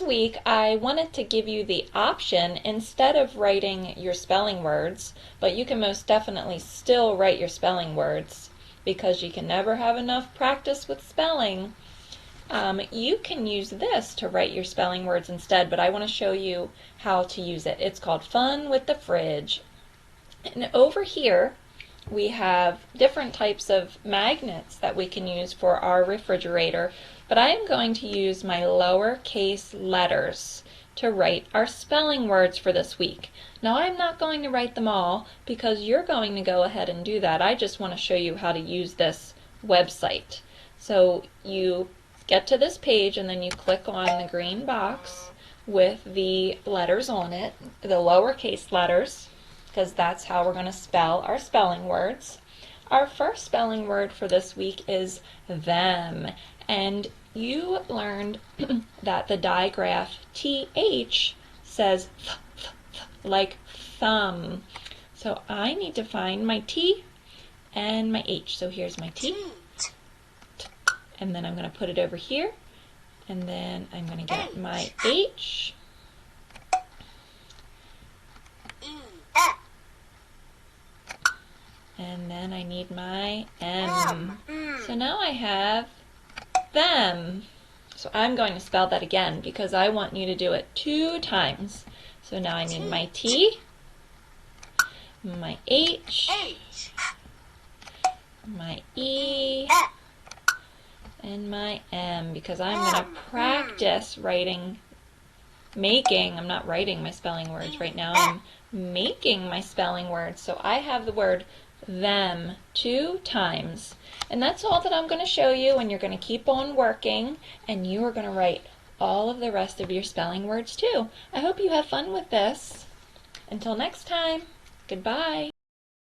this week I wanted to give you the option, instead of writing your spelling words, but you can most definitely still write your spelling words because you can never have enough practice with spelling. You can use this to write your spelling words instead, but I want to show you how to use it. It's called Fun with the Fridge. And over here we have different types of magnets that we can use for our refrigerator, but I am going to use my lowercase letters to write our spelling words for this week. Now I'm not going to write them all because you're going to go ahead and do that. I just want to show you how to use this website. So you get to this page and then you click on the green box with the letters on it, the lowercase letters, because that's how we're going to spell our spelling words. Our first spelling word for this week is them, and you learned that the digraph TH says like thumb. So I need to find my T and my H. So here's my T, and then I'm going to put it over here, and then I'm going to get my H, and then I need my M. So now I have them. So I'm going to spell that again because I want you to do it 2 times. So now I need my T, my H, my E, and my M, because I'm going to practice I'm not writing my spelling words right now, I'm making my spelling words. So I have the word them 2 times. And that's all that I'm going to show you, and you're going to keep on working, and you are going to write all of the rest of your spelling words too. I hope you have fun with this. Until next time, goodbye.